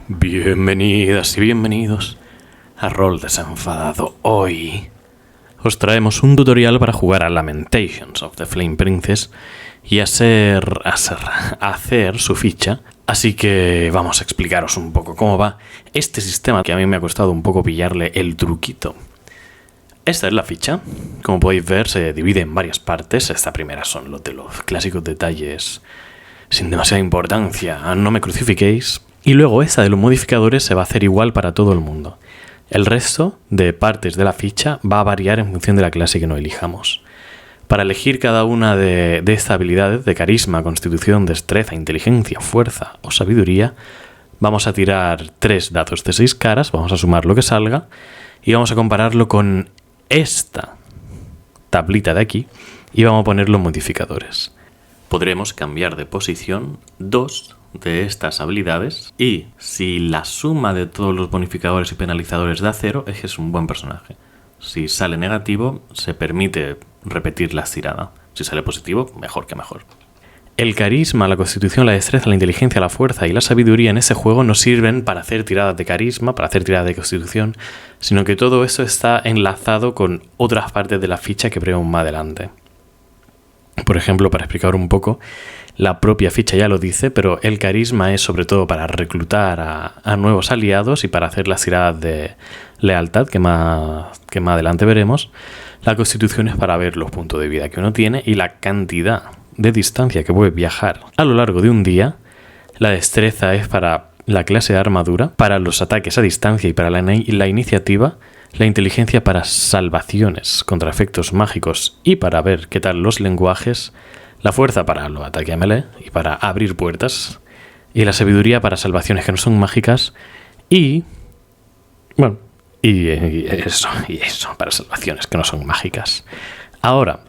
Bienvenidas y bienvenidos a Rol Desenfadado. Hoy os traemos un tutorial para jugar a Lamentations of the Flame Princess y hacer su ficha. Así que vamos a explicaros un poco cómo va este sistema, que a mí me ha costado un poco pillarle el truquito. Esta es la ficha. Como podéis ver, se divide en varias partes. Esta primera son los clásicos detalles sin demasiada importancia, no me crucifiquéis. Y luego esta de los modificadores se va a hacer igual para todo el mundo. El resto de partes de la ficha va a variar en función de la clase que nos elijamos. Para elegir cada una de estas habilidades de carisma, constitución, destreza, inteligencia, fuerza o sabiduría, vamos a tirar 3 dados de 6 caras, vamos a sumar lo que salga y vamos a compararlo con esta tablita de aquí y vamos a poner los modificadores. Podremos cambiar de posición 2 de estas habilidades y si la suma de todos los bonificadores y penalizadores da 0 es que es un buen personaje. Si sale negativo se permite repetir la tirada. Si sale positivo, mejor que mejor. El carisma, la constitución, la destreza, la inteligencia, la fuerza y la sabiduría en ese juego no sirven para hacer tiradas de carisma, para hacer tiradas de constitución, sino que todo eso está enlazado con otras partes de la ficha que veremos más adelante. Por ejemplo, para explicar un poco, la propia ficha ya lo dice, pero el carisma es sobre todo para reclutar a nuevos aliados y para hacer las tiradas de lealtad que más adelante veremos. La constitución es para ver los puntos de vida que uno tiene y la cantidad de distancia que puede viajar a lo largo de un día. La destreza es para la clase de armadura, para los ataques a distancia y para la iniciativa. La inteligencia para salvaciones contra efectos mágicos y para ver qué tal los lenguajes. La fuerza para los ataques a melee y para abrir puertas. Y la sabiduría para salvaciones que no son mágicas. Y eso, para salvaciones que no son mágicas. Ahora,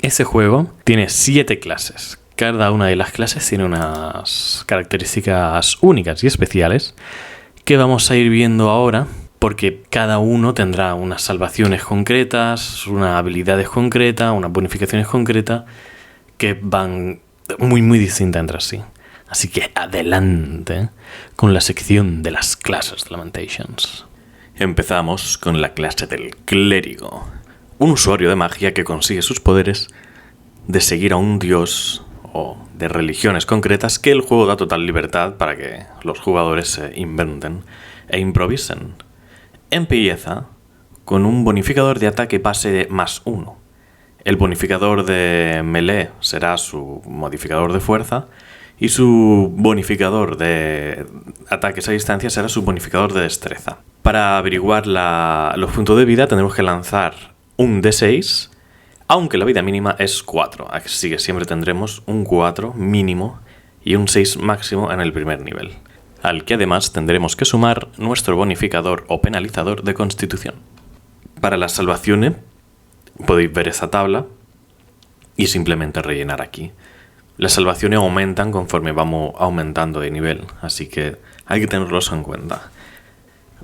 ese juego tiene 7 clases. Cada una de las clases tiene unas características únicas y especiales que vamos a ir viendo ahora, porque cada uno tendrá unas salvaciones concretas, unas habilidades concretas, unas bonificaciones concretas que van muy distintas entre sí. Así que adelante con la sección de las clases de Lamentations. Empezamos con la clase del clérigo, un usuario de magia que consigue sus poderes de seguir a un dios o de religiones concretas que el juego da total libertad para que los jugadores se inventen e improvisen. Empieza con un bonificador de ataque base de +1. El bonificador de melee será su modificador de fuerza y su bonificador de ataques a distancia será su bonificador de destreza. Para averiguar los puntos de vida tendremos que lanzar un D6, aunque la vida mínima es 4, así que siempre tendremos un 4 mínimo y un 6 máximo en el primer nivel, al que además tendremos que sumar nuestro bonificador o penalizador de constitución. Para las salvaciones podéis ver esa tabla y simplemente rellenar aquí. Las salvaciones aumentan conforme vamos aumentando de nivel, así que hay que tenerlos en cuenta.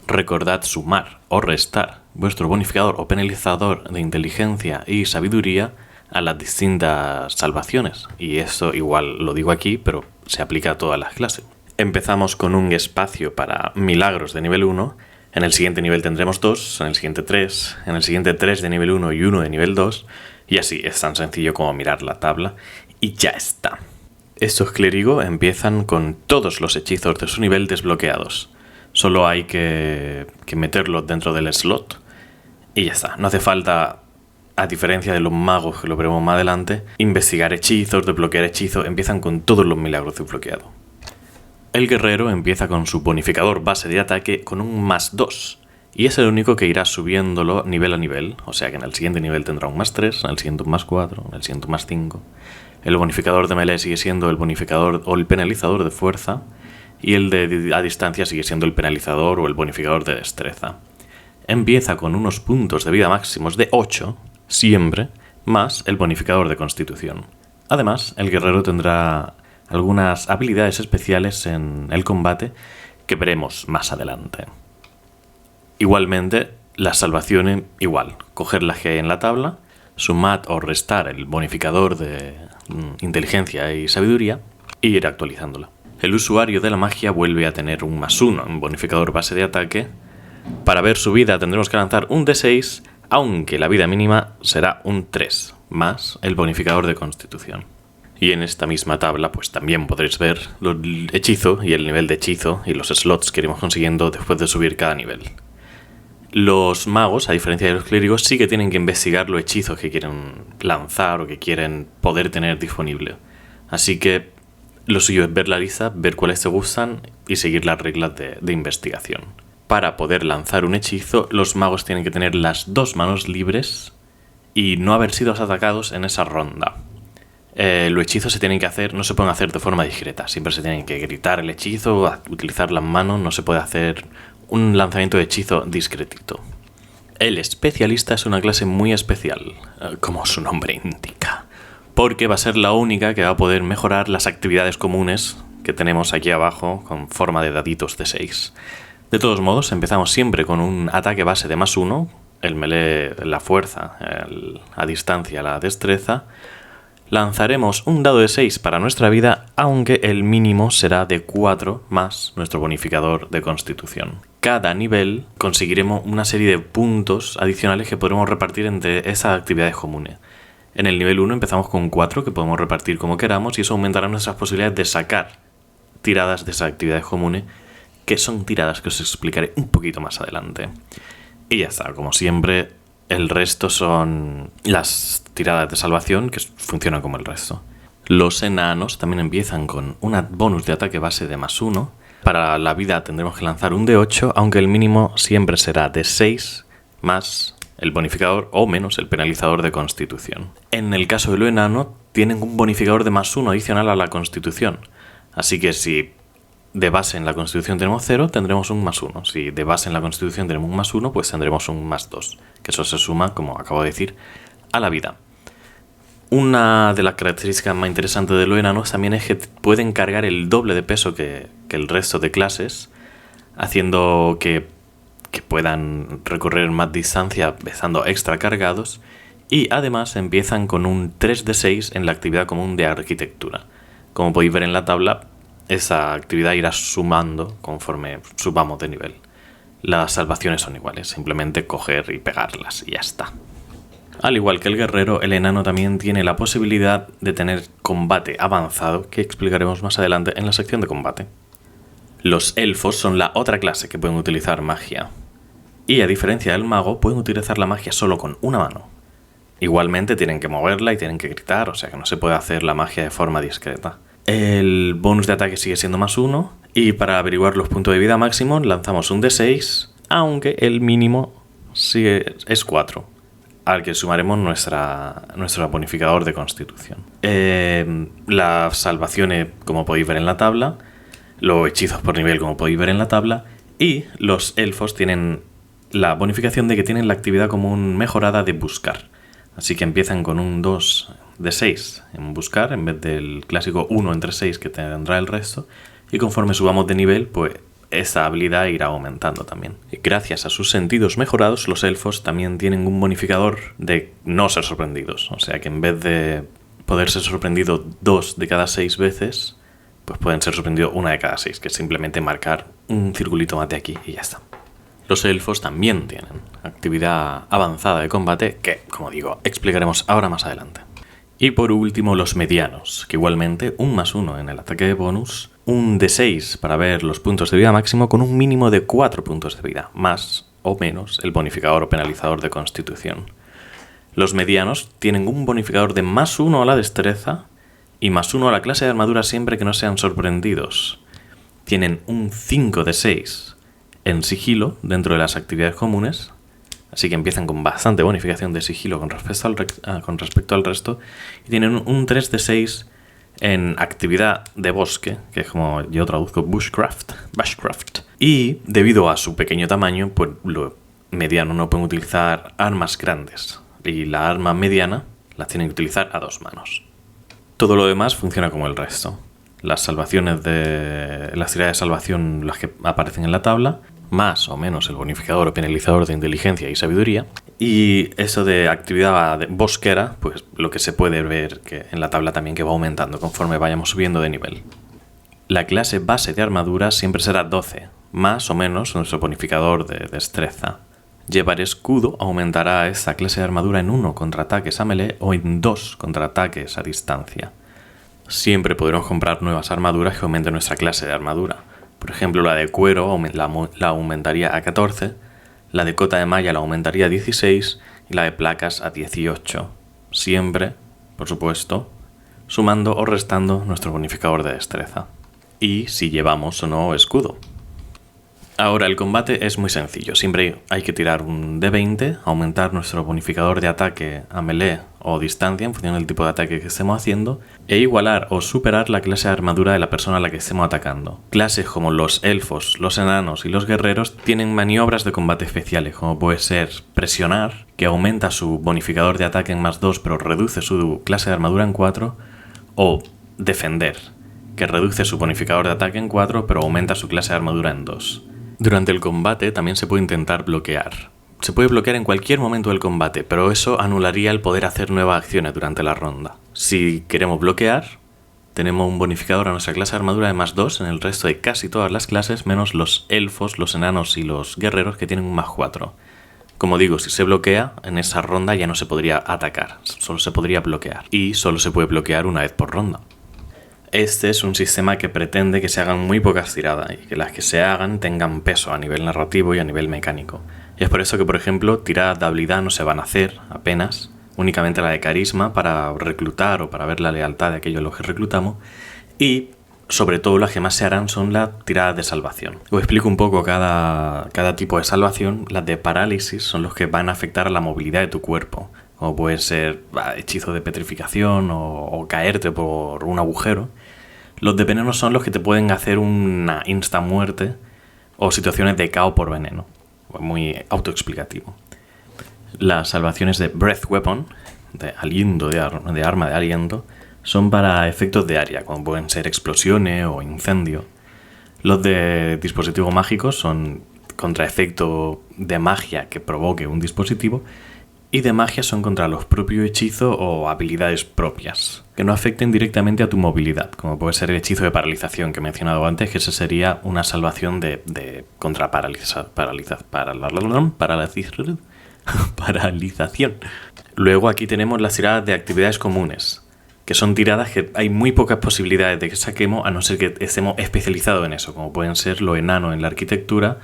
Recordad sumar o restar vuestro bonificador o penalizador de inteligencia y sabiduría a las distintas salvaciones. Y esto igual lo digo aquí, pero se aplica a todas las clases. Empezamos con un espacio para milagros de nivel 1. En el siguiente nivel tendremos 2, en el siguiente 3, en el siguiente 3 de nivel 1 y 1 de nivel 2. Y así, es tan sencillo como mirar la tabla y ya está. Estos clérigos empiezan con todos los hechizos de su nivel desbloqueados. Solo hay que meterlos dentro del slot y ya está. No hace falta, a diferencia de los magos que lo veremos más adelante, investigar hechizos, desbloquear hechizos. Empiezan con todos los milagros desbloqueados. El guerrero empieza con su bonificador base de ataque con un +2 y es el único que irá subiéndolo nivel a nivel. O sea que en el siguiente nivel tendrá un +3, en el siguiente un +4, en el siguiente un +5. El bonificador de melee sigue siendo el bonificador o el penalizador de fuerza. Y el de a distancia sigue siendo el penalizador o el bonificador de destreza. Empieza con unos puntos de vida máximos de 8, siempre, más el bonificador de constitución. Además, el guerrero tendrá algunas habilidades especiales en el combate que veremos más adelante. Igualmente, las salvaciones, coger las que hay en la tabla, sumar o restar el bonificador de inteligencia y sabiduría e ir actualizándola. el usuario de la magia vuelve a tener un +1 en bonificador base de ataque. Para ver su vida tendremos que lanzar un D6, aunque la vida mínima será un 3, más el bonificador de constitución. Y en esta misma tabla pues también podréis ver el hechizo y el nivel de hechizo y los slots que iremos consiguiendo después de subir cada nivel. Los magos, a diferencia de los clérigos, sí que tienen que investigar los hechizos que quieren lanzar o que quieren poder tener disponible. Así que lo suyo es ver la lista, ver cuáles te gustan y seguir las reglas de investigación. Para poder lanzar un hechizo, los magos tienen que tener las 2 manos libres y no haber sido atacados en esa ronda. Los hechizos se tienen que hacer, no se pueden hacer de forma discreta, siempre se tienen que gritar el hechizo, utilizar las manos, no se puede hacer un lanzamiento de hechizo discretito. El especialista es una clase muy especial, como su nombre indica, porque va a ser la única que va a poder mejorar las actividades comunes que tenemos aquí abajo con forma de daditos de 6. De todos modos, empezamos siempre con un ataque base de +1, el melee, la fuerza, a distancia, la destreza. Lanzaremos un dado de 6 para nuestra vida, aunque el mínimo será de 4 más nuestro bonificador de constitución. Cada nivel conseguiremos una serie de puntos adicionales que podremos repartir entre esas actividades comunes. En el nivel 1 empezamos con 4 que podemos repartir como queramos y eso aumentará nuestras posibilidades de sacar tiradas de esas actividades comunes, que son tiradas que os explicaré un poquito más adelante. Y ya está, como siempre, el resto son las tiradas de salvación que funcionan como el resto. Los enanos también empiezan con una bonus de ataque base de +1. Para la vida tendremos que lanzar un D8, aunque el mínimo siempre será de 6 más el bonificador o menos el penalizador de constitución. En el caso de los enanos, tienen un bonificador de +1 adicional a la constitución. Así que si de base en la constitución tenemos 0, tendremos un +1. Si de base en la constitución tenemos un +1, pues tendremos un +2. Que eso se suma, como acabo de decir, a la vida. Una de las características más interesantes de los enanos también es que pueden cargar el doble de peso que el resto de clases, haciendo que puedan recorrer más distancia estando extra cargados, y además empiezan con un 3 de 6 en la actividad común de arquitectura. Como podéis ver en la tabla, esa actividad irá sumando conforme subamos de nivel. Las salvaciones son iguales, simplemente coger y pegarlas y ya está. Al igual que el guerrero, el enano también tiene la posibilidad de tener combate avanzado, que explicaremos más adelante en la sección de combate. Los elfos son la otra clase que pueden utilizar magia. Y a diferencia del mago, pueden utilizar la magia solo con una mano. Igualmente tienen que moverla y tienen que gritar, o sea que no se puede hacer la magia de forma discreta. El bonus de ataque sigue siendo +1 y para averiguar los puntos de vida máximos lanzamos un D6, aunque el mínimo es 4, al que sumaremos nuestro bonificador de constitución. Las salvaciones, como podéis ver en la tabla, los hechizos por nivel, como podéis ver en la tabla, y los elfos tienen la bonificación de que tienen la actividad común mejorada de buscar. Así que empiezan con un 2 de 6 en buscar, en vez del clásico 1 entre 6 que tendrá el resto, y conforme subamos de nivel, pues esa habilidad irá aumentando también. Y gracias a sus sentidos mejorados, los elfos también tienen un bonificador de no ser sorprendidos, o sea que en vez de poder ser sorprendido 2 de cada 6 veces, pues pueden ser sorprendidos 1 de cada 6, que es simplemente marcar un circulito más de aquí y ya está. Los elfos también tienen actividad avanzada de combate que, como digo, explicaremos ahora más adelante. Y por último, los medianos, que igualmente un +1 en el ataque de bonus, un D6 para ver los puntos de vida máximo con un mínimo de 4 puntos de vida, más o menos el bonificador o penalizador de constitución. Los medianos tienen un bonificador de +1 a la destreza y +1 a la clase de armadura siempre que no sean sorprendidos. Tienen un 5 de 6 en sigilo dentro de las actividades comunes, así que empiezan con bastante bonificación de sigilo con respecto al resto, y tienen un 3 de 6 en actividad de bosque, que es como yo traduzco bushcraft, y debido a su pequeño tamaño, pues los medianos no pueden utilizar armas grandes, y la arma mediana las tienen que utilizar a 2 manos. Todo lo demás funciona como el resto. Las salvaciones las tiradas de salvación, las que aparecen en la tabla, más o menos el bonificador o penalizador de inteligencia y sabiduría. Y eso de actividad bosquera, pues lo que se puede ver que en la tabla también que va aumentando conforme vayamos subiendo de nivel. La clase base de armadura siempre será 12, más o menos nuestro bonificador de destreza. Llevar escudo aumentará esta clase de armadura en 1 contra ataques a melee o en 2 contra ataques a distancia. Siempre podremos comprar nuevas armaduras que aumenten nuestra clase de armadura. Por ejemplo, la de cuero la aumentaría a 14, la de cota de malla la aumentaría a 16 y la de placas a 18. Siempre, por supuesto, sumando o restando nuestro bonificador de destreza. Y si llevamos o no escudo. Ahora, el combate es muy sencillo. Siempre hay que tirar un D20, aumentar nuestro bonificador de ataque a melee o distancia en función del tipo de ataque que estemos haciendo, e igualar o superar la clase de armadura de la persona a la que estemos atacando. Clases como los elfos, los enanos y los guerreros tienen maniobras de combate especiales, como puede ser presionar, que aumenta su bonificador de ataque en +2 pero reduce su clase de armadura en 4, o defender, que reduce su bonificador de ataque en 4 pero aumenta su clase de armadura en 2. Durante el combate también se puede intentar bloquear. Se puede bloquear en cualquier momento del combate, pero eso anularía el poder hacer nuevas acciones durante la ronda. Si queremos bloquear, tenemos un bonificador a nuestra clase de armadura de +2 en el resto de casi todas las clases, menos los elfos, los enanos y los guerreros, que tienen un +4. Como digo, si se bloquea, en esa ronda ya no se podría atacar, solo se podría bloquear. Y solo se puede bloquear una vez por ronda. Este es un sistema que pretende que se hagan muy pocas tiradas y que las que se hagan tengan peso a nivel narrativo y a nivel mecánico. Y es por eso que, por ejemplo, tiradas de habilidad no se van a hacer apenas, únicamente la de carisma para reclutar o para ver la lealtad de aquellos a los que reclutamos, y sobre todo las que más se harán son las tiradas de salvación. Os explico un poco cada tipo de salvación. Las de parálisis son los que van a afectar a la movilidad de tu cuerpo, como puede ser hechizos de petrificación o caerte por un agujero. Los de veneno son los que te pueden hacer una insta muerte o situaciones de caos por veneno. Muy autoexplicativo. Las salvaciones de Breath Weapon, de aliento, de arma de aliento, son para efectos de área, como pueden ser explosiones o incendio. Los de dispositivo mágico son contra efecto de magia que provoque un dispositivo, y de magia son contra los propios hechizos o habilidades propias, que no afecten directamente a tu movilidad, como puede ser el hechizo de paralización que he mencionado antes, que esa sería una salvación de contra paralización. Luego aquí tenemos las tiradas de actividades comunes, que son tiradas que hay muy pocas posibilidades de que saquemos a no ser que estemos especializados en eso, como pueden ser los enanos en la arquitectura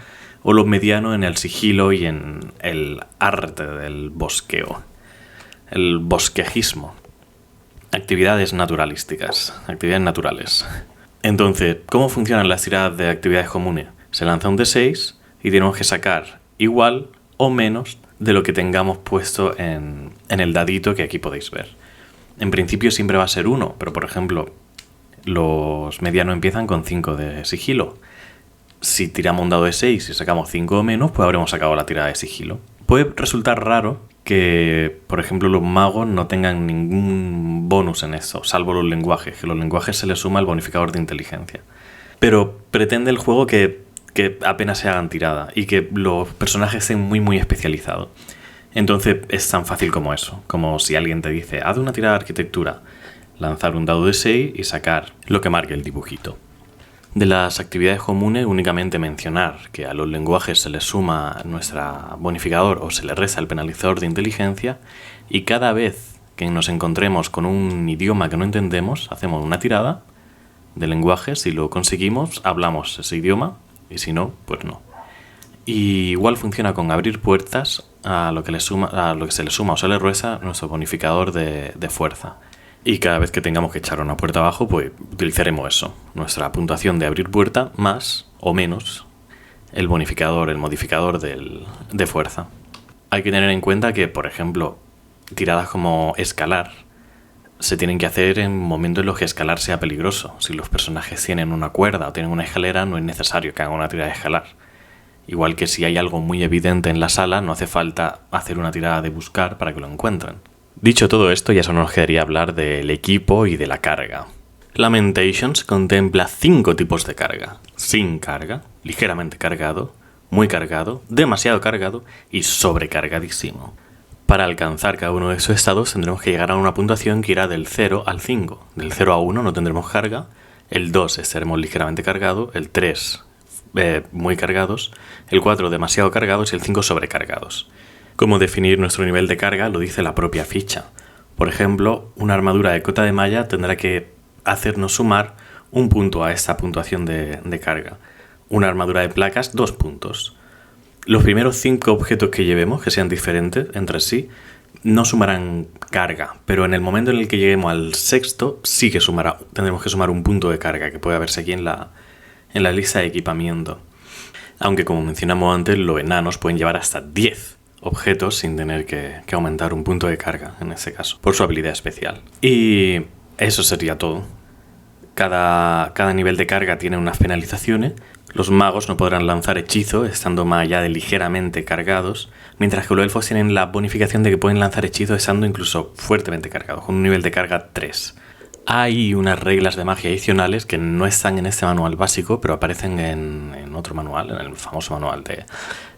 o los medianos en el sigilo y en el arte del bosqueo, el bosquejismo. Actividades naturalísticas, actividades naturales. Entonces, ¿cómo funcionan las tiradas de actividades comunes? Se lanza un D6 y tenemos que sacar igual o menos de lo que tengamos puesto en el dadito que aquí podéis ver. En principio siempre va a ser 1, pero por ejemplo, los medianos empiezan con 5 de sigilo. Si tiramos un dado de 6 y sacamos 5 o menos, pues habremos sacado la tirada de sigilo. Puede resultar raro que, por ejemplo, los magos no tengan ningún bonus en esto, salvo los lenguajes, que los lenguajes se les suma el bonificador de inteligencia. Pero pretende el juego que apenas se hagan tirada y que los personajes estén muy especializados. Entonces es tan fácil como eso, como si alguien te dice, haz una tirada de arquitectura, lanzar un dado de 6 y sacar lo que marque el dibujito. De las actividades comunes, únicamente mencionar que a los lenguajes se les suma nuestro bonificador o se les resta el penalizador de inteligencia, y cada vez que nos encontremos con un idioma que no entendemos, hacemos una tirada de lenguaje. Si lo conseguimos, hablamos ese idioma, y si no, pues no. Y igual funciona con abrir puertas, a lo que se le suma o se le resta nuestro bonificador de fuerza. Y cada vez que tengamos que echar una puerta abajo, pues utilizaremos eso, nuestra puntuación de abrir puerta más o menos el modificador de fuerza. Hay que tener en cuenta que, por ejemplo, tiradas como escalar se tienen que hacer en momentos en los que escalar sea peligroso. Si los personajes tienen una cuerda o tienen una escalera, no es necesario que hagan una tirada de escalar. Igual que si hay algo muy evidente en la sala, no hace falta hacer una tirada de buscar para que lo encuentren. Dicho todo esto, ya solo nos quedaría hablar del equipo y de la carga. Lamentations contempla 5 tipos de carga: sin carga, ligeramente cargado, muy cargado, demasiado cargado y sobrecargadísimo. Para alcanzar cada uno de esos estados tendremos que llegar a una puntuación que irá del 0 al 5. Del 0 a 1 no tendremos carga, El 2 estaremos ligeramente cargados, el 3 muy cargados, el 4 demasiado cargados y el 5 sobrecargados. Cómo definir nuestro nivel de carga lo dice la propia ficha. Por ejemplo, una armadura de cota de malla tendrá que hacernos sumar un punto a esta puntuación de carga. Una armadura de placas, 2 puntos. Los primeros 5 objetos que llevemos, que sean diferentes entre sí, no sumarán carga, pero en el momento en el que lleguemos al sexto, sí que tendremos que sumar un punto de carga, que puede verse aquí en la lista de equipamiento. Aunque, como mencionamos antes, los enanos pueden llevar hasta 10 objetos sin tener que aumentar un punto de carga, en este caso, por su habilidad especial. Y eso sería todo. Cada nivel de carga tiene unas penalizaciones. Los magos no podrán lanzar hechizos estando más allá de ligeramente cargados, mientras que los elfos tienen la bonificación de que pueden lanzar hechizos estando incluso fuertemente cargados, con un nivel de carga 3. Hay unas reglas de magia adicionales que no están en este manual básico, pero aparecen en otro manual, en el famoso manual de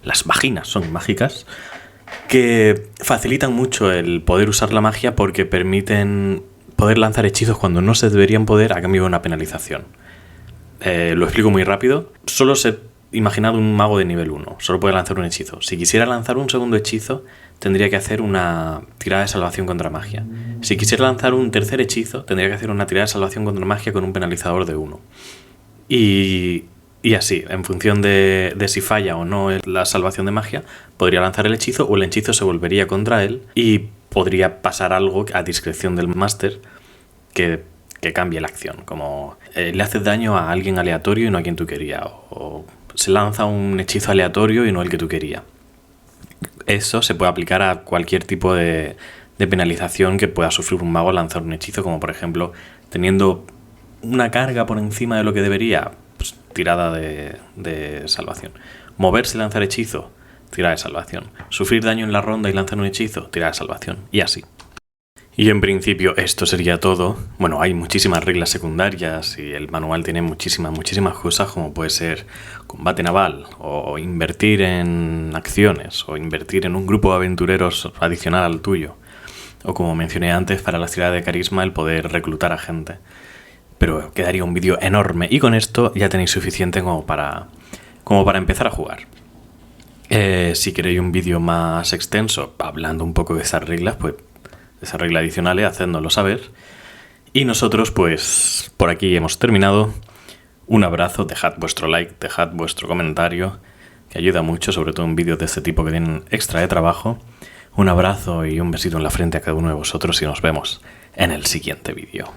las vaginas son mágicas, que facilitan mucho el poder usar la magia porque permiten poder lanzar hechizos cuando no se deberían poder a cambio de una penalización. Lo explico muy rápido. Solo imaginad un mago de nivel 1, solo puede lanzar un hechizo. Si quisiera lanzar un segundo hechizo, tendría que hacer una tirada de salvación contra magia. Si quisiera lanzar un tercer hechizo, tendría que hacer una tirada de salvación contra magia con un penalizador de 1. Y así, en función de si falla o no la salvación de magia, podría lanzar el hechizo o el hechizo se volvería contra él y podría pasar algo a discreción del máster que cambie la acción, como le haces daño a alguien aleatorio y no a quien tú querías, o se lanza un hechizo aleatorio y no el que tú querías. Eso se puede aplicar a cualquier tipo de penalización que pueda sufrir un mago al lanzar un hechizo, como por ejemplo teniendo una carga por encima de lo que debería, pues, tirada de salvación. Moverse y lanzar hechizo, tirada de salvación. Sufrir daño en la ronda y lanzar un hechizo, tirada de salvación, y así. Y en principio esto sería todo. Bueno, hay muchísimas reglas secundarias y el manual tiene muchísimas cosas, como puede ser combate naval, o invertir en acciones, o invertir en un grupo de aventureros adicional al tuyo, o como mencioné antes, para la tirada de carisma, el poder reclutar a gente. Pero quedaría un vídeo enorme y con esto ya tenéis suficiente como para empezar a jugar. Si queréis un vídeo más extenso hablando un poco de esas reglas, pues esas reglas adicionales, hacednoslo saber. Y nosotros, pues, por aquí hemos terminado. Un abrazo, dejad vuestro like, dejad vuestro comentario, que ayuda mucho, sobre todo en vídeos de este tipo que tienen extra de trabajo. Un abrazo y un besito en la frente a cada uno de vosotros y nos vemos en el siguiente vídeo.